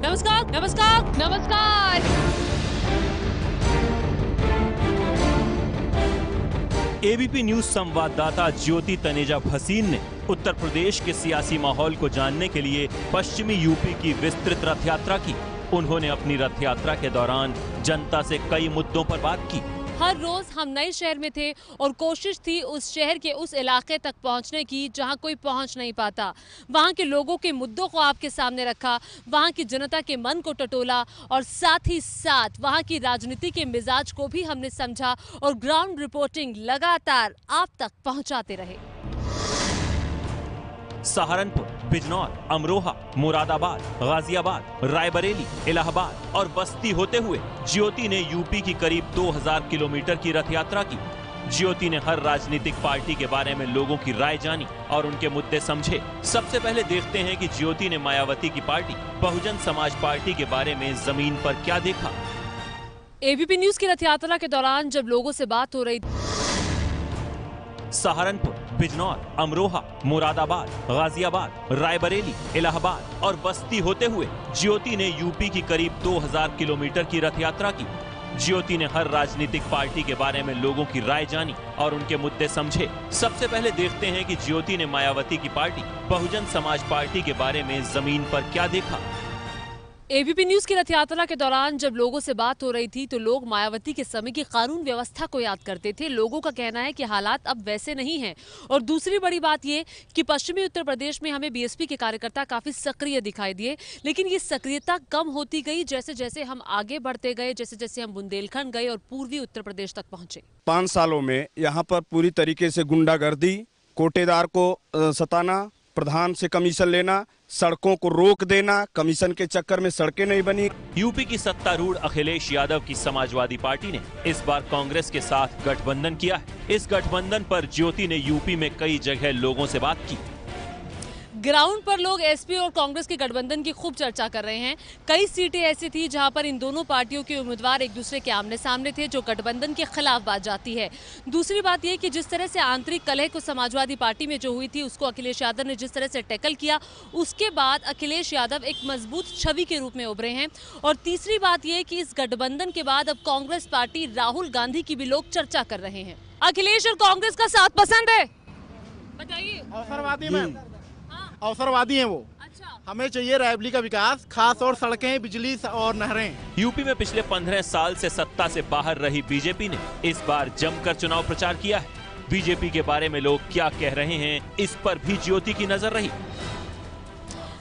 नमस्कार नमस्कार नमस्कार। एबीपी न्यूज संवाददाता ज्योति तनेजा भसीन ने उत्तर प्रदेश के सियासी माहौल को जानने के लिए पश्चिमी यूपी की विस्तृत रथ यात्रा की। उन्होंने अपनी रथ यात्रा के दौरान जनता से कई मुद्दों पर बात की। हर रोज हम नए शहर में थे और कोशिश थी उस शहर के उस इलाके तक पहुंचने की जहां कोई पहुंच नहीं पाता। वहां के लोगों के मुद्दों को आपके सामने रखा, वहां की जनता के मन को टटोला और साथ ही साथ वहां की राजनीति के मिजाज को भी हमने समझा और ग्राउंड रिपोर्टिंग लगातार आप तक पहुंचाते रहे। सहारनपुर, बिजनौर, अमरोहा, मुरादाबाद, गाजियाबाद, रायबरेली, इलाहाबाद और बस्ती होते हुए ज्योति ने यूपी की करीब 2000 किलोमीटर की रथ यात्रा की। ज्योति ने हर राजनीतिक पार्टी के बारे में लोगों की राय जानी और उनके मुद्दे समझे। सबसे पहले देखते हैं कि ज्योति ने मायावती की पार्टी बहुजन समाज पार्टी के बारे में जमीन पर क्या देखा। एबीपी न्यूज की रथ यात्रा के दौरान जब लोगों से बात हो रही सहारनपुर, बिजनौर, अमरोहा, मुरादाबाद, गाजियाबाद, रायबरेली, इलाहाबाद और बस्ती होते हुए ज्योति ने यूपी की करीब 2000 किलोमीटर की रथ यात्रा की। ज्योति ने हर राजनीतिक पार्टी के बारे में लोगों की राय जानी और उनके मुद्दे समझे। सबसे पहले देखते हैं कि ज्योति ने मायावती की पार्टी बहुजन समाज पार्टी के बारे में जमीन पर क्या देखा। एबीपी न्यूज की रथ यात्रा के दौरान जब लोगों से बात हो रही थी तो लोग मायावती के समय की कानून व्यवस्था को याद करते थे। लोगों का कहना है कि हालात अब वैसे नहीं हैं। और दूसरी बड़ी बात ये कि पश्चिमी उत्तर प्रदेश में हमें बीएसपी के कार्यकर्ता काफी सक्रिय दिखाई दिए, लेकिन ये सक्रियता कम होती गई जैसे जैसे हम आगे बढ़ते गए, जैसे जैसे हम बुंदेलखंड गए और पूर्वी उत्तर प्रदेश तक पहुंचे। 5 सालों में यहाँ पर पूरी तरीके से गुंडागर्दी, कोटेदार को सताना, प्रधान से कमीशन लेना, सड़कों को रोक देना, कमीशन के चक्कर में सड़कें नहीं बनी। यूपी की सत्तारूढ़ अखिलेश यादव की समाजवादी पार्टी ने इस बार कांग्रेस के साथ गठबंधन किया है। इस गठबंधन पर ज्योति ने यूपी में कई जगह लोगों से बात की। ग्राउंड पर लोग एसपी और कांग्रेस के गठबंधन की खूब चर्चा कर रहे हैं। कई सीटें ऐसी थी जहां पर इन दोनों पार्टियों के उम्मीदवार एक दूसरे के आमने सामने थे, जो गठबंधन के खिलाफ बात जाती है। दूसरी बात यह कि जिस तरह से आंतरिक कलह को समाजवादी पार्टी में जो हुई थी उसको अखिलेश यादव ने जिस तरह से टैकल किया, उसके बाद अखिलेश यादव एक मजबूत छवि के रूप में उभरे हैं। और तीसरी बात यह कि इस गठबंधन के बाद अब कांग्रेस पार्टी राहुल गांधी की भी लोग चर्चा कर रहे हैं। अखिलेश और कांग्रेस का साथ पसंद है? बताइए। अवसरवादी मैम, अवसरवादी हैं वो। अच्छा। हमें चाहिए रायबरेली का विकास, खास और सड़कें, बिजली और नहरें। यूपी में पिछले 15 साल से सत्ता से बाहर रही बीजेपी ने इस बार जमकर चुनाव प्रचार किया है। बीजेपी के बारे में लोग क्या कह रहे हैं, इस पर भी ज्योति की नजर रही।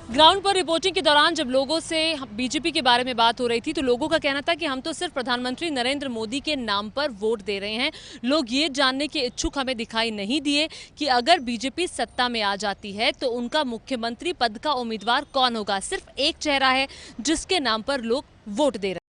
ग्राउंड पर रिपोर्टिंग के दौरान जब लोगों से बीजेपी के बारे में बात हो रही थी तो लोगों का कहना था कि हम तो सिर्फ प्रधानमंत्री नरेंद्र मोदी के नाम पर वोट दे रहे हैं। लोग ये जानने के इच्छुक हमें दिखाई नहीं दिए कि अगर बीजेपी सत्ता में आ जाती है तो उनका मुख्यमंत्री पद का उम्मीदवार कौन होगा। सिर्फ एक चेहरा है जिसके नाम पर लोग वोट दे रहे हैं।